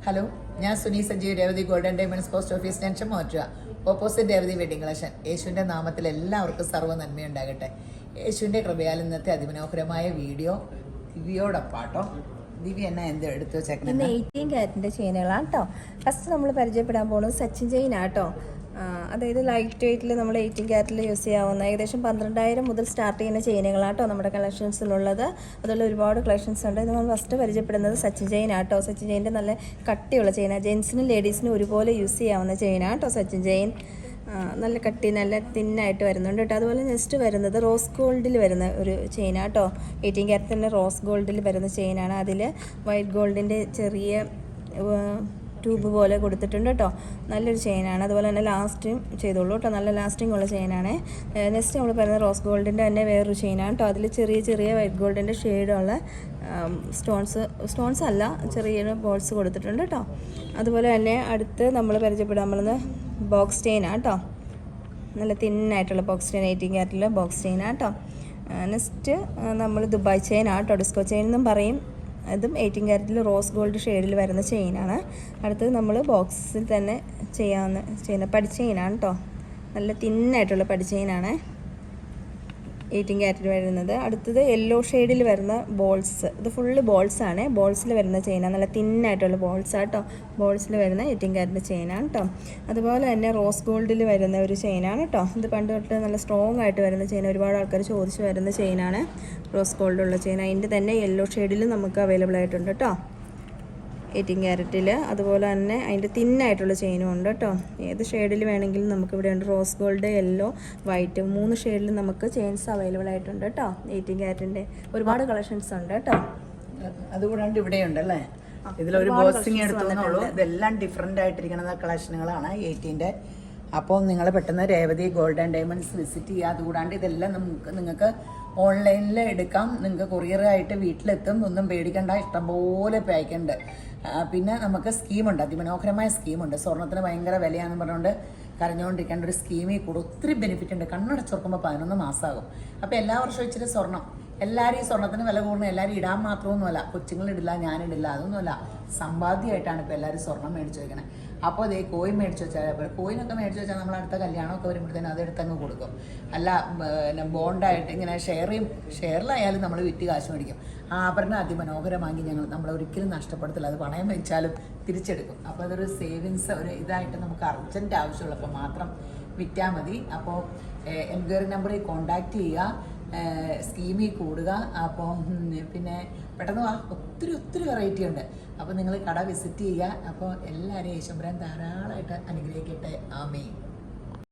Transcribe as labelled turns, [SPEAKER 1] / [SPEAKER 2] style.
[SPEAKER 1] Hello, ഞാൻ Suni Sanjeev, Revathi golden diamonds post office junction മോറ്റുക, opposite Revathi wedding collection. യേശുവിൻ്റെ നാമത്തിൽ എല്ലാവർക്കും സർവ്വ നന്മയുണ്ടാകട്ടെ. യേശുവിൻ്റെ കൃപയാൽ ഇന്നത്തെ അതിമനോഹരമായ വീഡിയോ ദിവ്യോടൊപ്പാട്ടോ. ദിവ്യ എന്നെ എന്ത് എടുത്തു വെച്ചേക്കണം?
[SPEAKER 2] 18 ക്യാരറ്റിൻ്റെ ചെയിനുകളാണ് കേട്ടോ. ഫസ്റ്റ് നമ്മൾ പരിചയപ്പെടാൻ പോകുന്നത് സച്ചിൻ ചെയിനാട്ടോ. അതായത് ലൈറ്റ് വെയ്റ്റിൽ നമ്മൾ 18 ക്യാരറ്റിൽ യൂസ് ചെയ്യാവുന്ന ഏകദേശം 12,000 മുതൽ സ്റ്റാർട്ട് ചെയ്യുന്ന ചെയിനുകളാട്ടോ നമ്മുടെ കളക്ഷൻസിലുള്ളത്. അതുപോലെ ഒരുപാട് കളക്ഷൻസ് ഉണ്ട്. നമ്മൾ ഫസ്റ്റ് പരിചയപ്പെടുന്നത് സച്ചിൻ ചെയിനാട്ടോ. സച്ചിൻ ചെയിൻ്റെ നല്ല കട്ടിയുള്ള ചെയിനാണ്. ജെൻസിനും ലേഡീസിനും ഒരുപോലെ യൂസ് ചെയ്യാവുന്ന ചെയിനാട്ടോ സച്ചിൻ ചെയിൻ. നല്ല കട്ടി, നല്ല തിന്നായിട്ട് വരുന്നുണ്ട് കേട്ടോ. അതുപോലെ നെക്സ്റ്റ് വരുന്നത് റോസ് ഗോൾഡിൽ വരുന്ന ഒരു ചെയിനാട്ടോ. 18 ക്യാരറ്റിൻ്റെ റോസ് ഗോൾഡിൽ വരുന്ന ചെയിനാണ്. അതിൽ വൈറ്റ് ഗോൾഡിൻ്റെ ചെറിയ ട്യൂബ് പോലെ കൊടുത്തിട്ടുണ്ട് കേട്ടോ. നല്ലൊരു ചെയിനാണ്. അതുപോലെ തന്നെ ലാസ്റ്റും ചെയ്തോളൂ കേട്ടോ. നല്ല ലാസ്റ്റിംഗ് ഉള്ള ചെയിനാണ്. നെക്സ്റ്റ് നമ്മൾ പറയുന്നത് റോസ് ഗോൾഡിൻ്റെ തന്നെ വേറൊരു ചെയിനാണ് കേട്ടോ. അതിൽ ചെറിയ ചെറിയ വൈറ്റ് ഗോൾഡിൻ്റെ ഷെയ്ഡുള്ള സ്റ്റോൺസ് അല്ല, ചെറിയ ബോൾസ് കൊടുത്തിട്ടുണ്ട് കേട്ടോ. അതുപോലെ തന്നെ അടുത്ത് നമ്മൾ പരിചയപ്പെടാൻ പോകുന്നത് ബോക്സ് ചെയിനാണ് കേട്ടോ. നല്ല തിന്നായിട്ടുള്ള ബോക്സ് ചെയിൻ, 18 ക്യാരറ്റിലെ ബോക്സ് ചെയിനാണ് കേട്ടോ. നെക്സ്റ്റ് നമ്മൾ ദുബായ് ചെയിനാണ് കേട്ടോ. ഡിസ്കോ ചെയിൻ എന്നും പറയും. അതും 18 ക്യാരറ്റിൽ റോസ് ഗോൾഡ് ഷെയ്ഡിൽ വരുന്ന ചെയിനാണ്. അടുത്തത് നമ്മൾ ബോക്സിൽ തന്നെ ചെയ്യാവുന്ന പടി ചെയിനാണ് കേട്ടോ. നല്ല തിന്നായിട്ടുള്ള പടി ചെയിനാണ് 18 ക്യാരറ്റിൽ വരുന്നത്. അടുത്തത് യെല്ലോ ഷെയ്ഡിൽ വരുന്ന ബോൾസ്. ഇത് ഫുള്ള് ബോൾസാണ്. ബോൾസിൽ വരുന്ന ചെയിനാണ്. നല്ല തിന്നായിട്ടുള്ള ബോൾസാണ് കേട്ടോ. ബോൾസിൽ വരുന്ന 18 ക്യാരറ്റിൻ്റെ ചെയിനാണ് കേട്ടോ. അതുപോലെ തന്നെ റോസ് ഗോൾഡിൽ വരുന്ന ഒരു ചെയിനാണ് കേട്ടോ. ഇത് പണ്ട് തൊട്ട് നല്ല സ്ട്രോങ് ആയിട്ട് വരുന്ന ചെയിൻ. ഒരുപാട് ആൾക്കാർ ചോദിച്ച് വരുന്ന ചെയിനാണ് റോസ് ഗോൾഡുള്ള ചെയിൻ. അതിൻ്റെ തന്നെ യെല്ലോ ഷെയ്ഡിൽ നമുക്ക് അവൈലബിൾ ആയിട്ടുണ്ട് കേട്ടോ 18 ക്യാരറ്റിൽ. അതുപോലെ തന്നെ അതിൻ്റെ തിന്നായിട്ടുള്ള ചെയിനും ഉണ്ട് കേട്ടോ. ഏത് ഷെയ്ഡിൽ വേണമെങ്കിലും നമുക്കിവിടെ ഉണ്ട്. റോസ് ഗോൾഡ്, യെല്ലോ, വൈറ്റ് 3 ഷെയ്ഡിൽ നമുക്ക് ചെയിൻസ് അവൈലബിൾ ആയിട്ടുണ്ട് കേട്ടോ. 18 ക്യാരറ്റിൻ്റെ ഒരുപാട് കളക്ഷൻസ് ഉണ്ട് കേട്ടോ.
[SPEAKER 1] അതുകൂടാണ്ട് ഇവിടെ ഉണ്ടല്ലേ. ഇതിലൊരു ബോക്സിങ് എടുത്തോന്നുള്ളൂ. ഇതെല്ലാം ഡിഫറെൻ്റ് ആയിട്ടിരിക്കുന്ന കളക്ഷനുകളാണ് 18-ൻ്റെ. അപ്പോൾ നിങ്ങൾ പെട്ടെന്ന് രേവതി ഗോൾഡൻ ഡയമണ്ട്സ് വിസിറ്റ് ചെയ്യുക. അതുകൂടാണ്ട് ഇതെല്ലാം നിങ്ങൾക്ക് ഓൺലൈനിൽ എടുക്കാം. നിങ്ങൾക്ക് കൊറിയറായിട്ട് വീട്ടിലെത്തും. ഒന്നും പേടിക്കണ്ട, ഇഷ്ടംപോലെ പാക്കുണ്ട്. പിന്നെ നമുക്ക് സ്കീമുണ്ട്, അതിമനോഹരമായ സ്കീമുണ്ട്. സ്വർണ്ണത്തിന് ഭയങ്കര വിലയാണെന്ന് പറഞ്ഞുകൊണ്ട് കരഞ്ഞുകൊണ്ടിരിക്കേണ്ട ഒരു സ്കീമിൽ കൂടെ ഒത്തിരി ബെനിഫിറ്റ് ഉണ്ട്. കണ്ണടച്ചുറക്കുമ്പോൾ 11 മാസമാകും. അപ്പോൾ എല്ലാ വർഷവും ഇച്ചിരി സ്വർണ്ണം, എല്ലാവരും ഈ സ്വർണ്ണത്തിന് വില കൂടുന്നത് എല്ലാവരും ഇടാൻ മാത്രമൊന്നുമല്ല. കൊച്ചുങ്ങളിടില്ല, ഞാനിടില്ല, അതൊന്നുമല്ല. സമ്പാദ്യമായിട്ടാണ് ഇപ്പോൾ എല്ലാവരും സ്വർണ്ണം മേടിച്ച് വയ്ക്കണേ. അപ്പോൾ അതേ കോയിൻ മേടിച്ച് വെച്ചാൽ, കോയിനൊക്കെ മേടിച്ച് വെച്ചാൽ നമ്മൾ അടുത്ത കല്യാണമൊക്കെ വരുമ്പോഴത്തേനും അതെടുത്തങ്ങ് കൊടുക്കും. അല്ല പിന്നെ ബോണ്ടായിട്ട് ഇങ്ങനെ ഷെയറിലായാലും നമ്മൾ വിറ്റ് കാശ് മേടിക്കും. ആ ആഭരണം അതിമനോഹരമാക്കി നമ്മൾ ഒരിക്കലും നഷ്ടപ്പെടുത്തില്ല. അത് പണയം വെച്ചാലും തിരിച്ചെടുക്കും. അപ്പോൾ അതൊരു സേവിങ്സ്, ഒരു ഇതായിട്ട് നമുക്ക് അർജൻറ്റ് ആവശ്യമുള്ളപ്പോൾ മാത്രം വിറ്റാൽ മതി. അപ്പോൾ എൻക്വയറി നമ്പറിൽ കോൺടാക്റ്റ് ചെയ്യുക, സ്കീമിൽ കൂടുക. അപ്പോൾ പിന്നെ പെട്ടെന്ന് ഒത്തിരി വെറൈറ്റി ഉണ്ട്. അപ്പോൾ നിങ്ങൾ കട വിസിറ്റ് ചെയ്യുക. അപ്പോൾ എല്ലാവരെയും യേശുമ്പരാൻ ധാരാളമായിട്ട് അനുഗ്രഹിക്കട്ടെ. ആമേൻ.